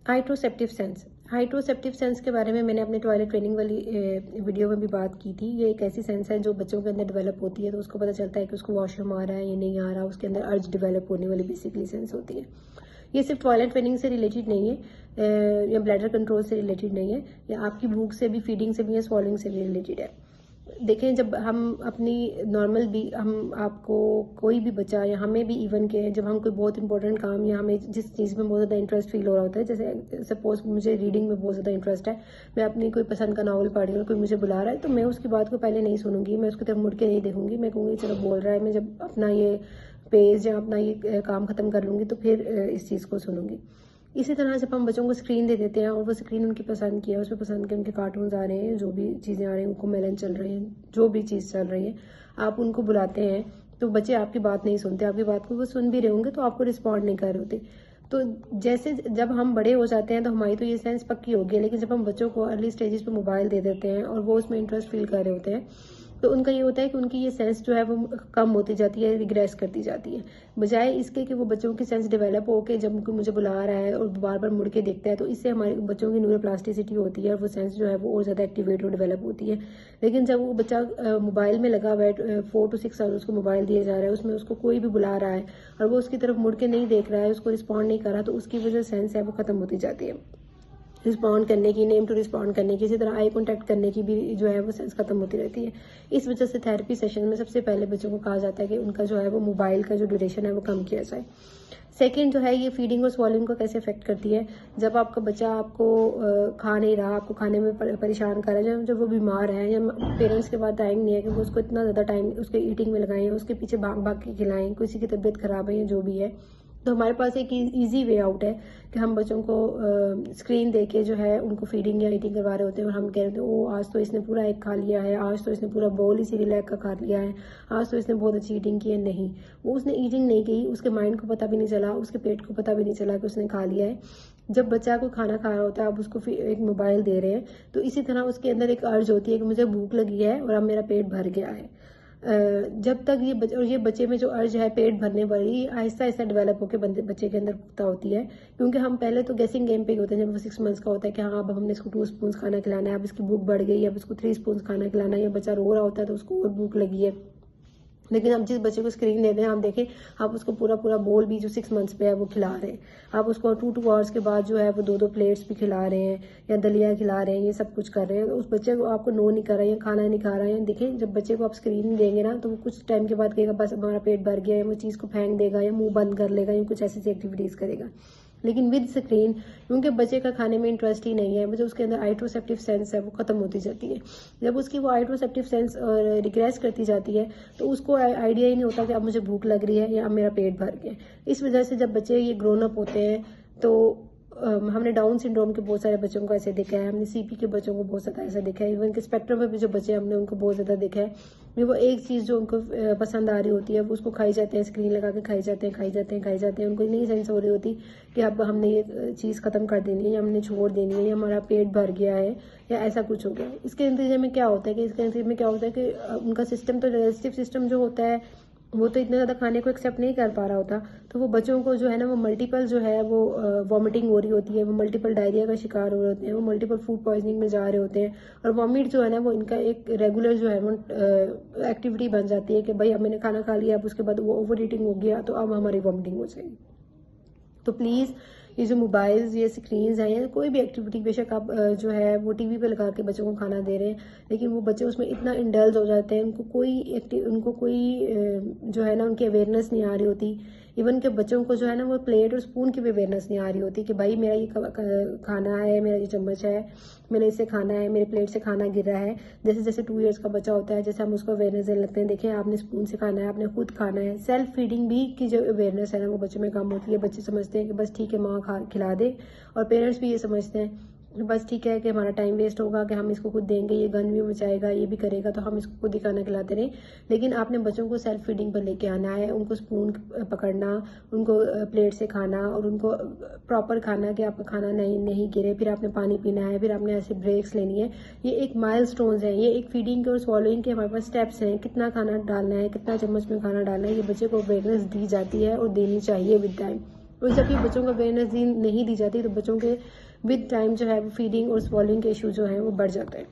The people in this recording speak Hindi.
हाइड्रोसेप्टिव सेंस। हाइड्रोसेप्टिव सेंस के बारे में मैंने अपने टॉयलेट ट्रेनिंग वाली वीडियो में भी बात की थी। ये एक ऐसी सेंस है जो बच्चों के अंदर डेवलप होती है, तो उसको पता चलता है कि उसको वॉशरूम आ रहा है या नहीं आ रहा, उसके अंदर अर्ज डेवलप होने वाली बेसिकली सेंस होती है। ये सिर्फ टॉयलेट ट्रेनिंग से रिलेटेड नहीं है या ब्लैडर कंट्रोल से रिलेटेड नहीं है, या आपकी भूख से भी, फीडिंग से भी या स्वॉलिंग से भी रिलेटेड है। देखें, जब हम अपनी नॉर्मल भी, हम आपको कोई भी बच्चा या हमें भी इवन के, जब हम कोई बहुत इंपॉर्टेंट काम या हमें जिस चीज़ में बहुत ज़्यादा इंटरेस्ट फील हो रहा होता है, जैसे सपोज मुझे रीडिंग में बहुत ज़्यादा इंटरेस्ट है, मैं अपनी कोई पसंद का नावल पढ़ रही हूँ, कोई मुझे बुला रहा है, तो मैं उसकी बात को पहले नहीं सुनूंगी, मैं उसकी तरफ मुड़ के नहीं देखूंगी, मैं कहूँगी चलो बोल रहा है, मैं जब अपना ये पेज या अपना ये काम खत्म कर लूँगी तो फिर इस चीज़ को सुनूंगी। इसी तरह जब हम बच्चों को स्क्रीन दे देते हैं और वो स्क्रीन उनकी पसंद की है, उसमें पसंद के उनके कार्टून्स आ रहे हैं, जो भी चीज़ें आ रही हैं, उनको मेलन चल रहे हैं, जो भी चीज़ चल रही है, आप उनको बुलाते हैं तो बच्चे आपकी बात नहीं सुनते। आपकी बात को वो सुन भी रहे होंगे तो आपको रिस्पॉन्ड नहीं कर रहे होते। तो जैसे जब हम बड़े हो जाते हैं तो हमारी तो ये सेंस पक्की होगी, लेकिन जब हम बच्चों को अर्ली स्टेजेस पे मोबाइल दे देते हैं और वो उसमें इंटरेस्ट फील कर रहे होते हैं, तो उनका ये होता है कि उनकी ये सेंस जो है वो कम होती जाती है, रिग्रेस करती जाती है, बजाय इसके कि वो बच्चों की सेंस डेवलप हो के जब कोई मुझे बुला रहा है और बार बार मुड़ के देखता है, तो इससे हमारे बच्चों की न्यूरोप्लास्टिसिटी होती है और वो सेंस जो है वो और ज़्यादा एक्टिवेट और डेवलप होती है। लेकिन जब वो बच्चा मोबाइल में लगा हुआ है, 4 to 6 साल उसको मोबाइल दिया जा रहा है, उसमें उसको कोई भी बुला रहा है और वो उसकी तरफ मुड़ के नहीं देख रहा है, उसको रिस्पॉन्ड नहीं कर रहा, तो उसकी वजह सेंस है वो खत्म होती जाती है रिस्पॉन्ड करने की, नेम टू रिस्पॉन्ड करने की, इसी तरह आई कॉन्टैक्ट करने की भी जो है वो सेंस खत्म होती रहती है। इस वजह से थेरेपी सेशन में सबसे पहले बच्चों को कहा जाता है कि उनका जो है वो मोबाइल का जो ड्यूरेशन है वो कम किया जाए। सेकेंड जो है, ये फीडिंग और स्वॉलिंग को कैसे अफेक्ट करती है। जब आपका बच्चा आपको खा नहीं रहा, आपको खाने में परेशान कर रहा है, जब वो बीमार है या पेरेंट्स के पास टाइम नहीं है कि वो उसको इतना ज़्यादा टाइम उसके ईटिंग में लगाएं, उसके पीछे भाग भाग के खिलाएं, किसी की तबीयत खराब है या जो भी है, तो हमारे पास एक इजी वे आउट है कि हम बच्चों को स्क्रीन देके जो है उनको फीडिंग या ईटिंग करवा रहे होते हैं और हम कह रहे होते हैं ओ आज तो इसने पूरा एग खा लिया है, आज तो इसने पूरा बोल ही सीरियल एग का खा लिया है, आज तो इसने बहुत अच्छी ईटिंग की है। नहीं, वो उसने ईटिंग नहीं की, उसके माइंड को पता भी नहीं चला, उसके पेट को पता भी नहीं चला कि उसने खा लिया है। जब बच्चा कोई खाना खा रहा होता है, आप उसको एक मोबाइल दे रहे हैं, तो इसी तरह उसके अंदर एक अर्ज होती है कि मुझे भूख लगी है और अब मेरा पेट भर गया है। जब तक ये बच्चे में जो अर्ज है पेट भरने वाली, आहिस्ता आहिस्ता डेवलप होकर बच्चे के अंदर पुख्ता होती है, क्योंकि हम पहले तो गेसिंग गेम पे ही होते हैं। जब वो 6 मंथ्स का होता है कि हाँ अब हमने इसको 2 स्पून खाना खिलाना है, अब इसकी भूख बढ़ गई, अब इसको 3 स्पून खाना खिलाना है, या बच्चा रो रहा होता है तो उसको और भूख लगी है। लेकिन अब जिस बच्चे को स्क्रीन दे दें, आप देखें, आप उसको पूरा पूरा बोल भी जो 6 मंथ्स पे है वो खिला रहे हैं, आप उसको 2 आवर्स के बाद जो है वो 2 प्लेट्स भी खिला रहे हैं या दलिया खिला रहे हैं, ये सब कुछ कर रहे हैं। उस बच्चे को आपको नो नहीं कर रहे हैं, खाना नहीं खा रहे हैं। देखें, जब बच्चे को आप स्क्रीन देंगे ना, तो वो कुछ टाइम के बाद कहेगा बस हमारा पेट भर गया, या वो चीज़ को फेंक देगा या मुंह बंद कर लेगा या कुछ ऐसी एक्टिविटीज़ करेगा। लेकिन विद स्क्रीन, क्योंकि बच्चे का खाने में इंटरेस्ट ही नहीं है, जो उसके अंदर हाइड्रोसेप्टिव सेंस है वो खत्म होती जाती है। जब उसकी वो हाइड्रोसेप्टिव सेंस रिग्रेस करती जाती है, तो उसको आइडिया ही नहीं होता कि अब मुझे भूख लग रही है या अब मेरा पेट भर गया। इस वजह से जब बच्चे ये ग्रोन अप होते हैं, तो हमने डाउन सिंड्रोम के बहुत सारे बच्चों को ऐसे देखा है, हमने सीपी के बच्चों को बहुत ज़्यादा ऐसा देखा है, इवन के स्पेक्ट्रम में भी जो बच्चे हमने उनको बहुत ज़्यादा देखा है। वो एक चीज़ जो उनको पसंद आ रही होती है वो उसको खाई जाते हैं, स्क्रीन लगा के खाई जाते हैं, खाई जाते हैं, खाई जाते हैं। उनको नहीं सेंस हो रही होती कि अब हमने ये चीज़ खत्म कर देनी है या हमने छोड़ देनी है या हमारा पेट भर गया है या ऐसा कुछ हो गया। इसके नतीजे में क्या होता है कि उनका सिस्टम, तो डाइजेस्टिव सिस्टम जो होता है वो तो इतना ज़्यादा खाने को एक्सेप्ट नहीं कर पा रहा होता, तो वो बच्चों को जो है ना वो मल्टीपल जो है वो वॉमिटिंग हो रही होती है, वो मल्टीपल डायरिया का शिकार हो रहे होते हैं, वो मल्टीपल फूड पॉइजनिंग में जा रहे होते हैं। और वॉमिट जो है ना वो इनका एक रेगुलर जो है वो एक्टिविटी बन जाती है कि भाई अब मैंने खाना खा लिया, अब उसके बाद वो ओवर ईटिंग हो गया तो अब हमारी वॉमिटिंग हो जाएगी। तो प्लीज़ ये जो मोबाइल्स, ये स्क्रीन्स हैं, या कोई भी एक्टिविटी, बेशक आप जो है वो टीवी पे लगा के बच्चों को खाना दे रहे हैं, लेकिन वो बच्चे उसमें इतना इंडल्ज हो जाते हैं, उनको कोई जो है ना उनकी अवेयरनेस नहीं आ रही होती। इवन के बच्चों को जो है ना वो प्लेट और स्पून की भी अवेयरनेस नहीं आ रही होती कि भाई मेरा ये खाना है, मेरा ये चम्मच है, मैंने इससे खाना है, मेरे प्लेट से खाना गिर रहा है। जैसे जैसे 2 इयर्स का बच्चा होता है, जैसे हम उसको अवेयरनेस देने लगते हैं, देखें आपने स्पून से खाना है, आपने खुद खाना है। सेल्फ फीडिंग भी की जो अवेयरनेस है ना वो बच्चों में कम होती है। बच्चे समझते हैं कि बस ठीक है माँ खिला दे, और पेरेंट्स भी ये समझते हैं बस ठीक है कि हमारा टाइम वेस्ट होगा, कि हम इसको खुद देंगे, ये गन भी मचाएगा, ये भी करेगा, तो हम इसको खुद ही खाना खिलाते रहें। लेकिन आपने बच्चों को सेल्फ फीडिंग पर लेके आना है, उनको स्पून पकड़ना, उनको प्लेट से खाना, और उनको प्रॉपर खाना कि आपका खाना नहीं गिरे, फिर आपने पानी पीना है, फिर आपने ऐसे ब्रेक्स लेनी है। ये एक माइलस्टोन्स है, ये एक फीडिंग के और स्वॉलोइंग के हमारे पास स्टेप्स हैं। कितना खाना डालना है, कितना चम्मच में खाना डालना है, ये बच्चे को अवेयरनेस दी जाती है और देनी चाहिए विद टाइम। और जब ये बच्चों को अवेयरनेस नहीं दी जाती तो बच्चों के विद टाइम जो है वो फीडिंग और स्वॉलिंग के इशू जो हैं वो बढ़ जाते हैं।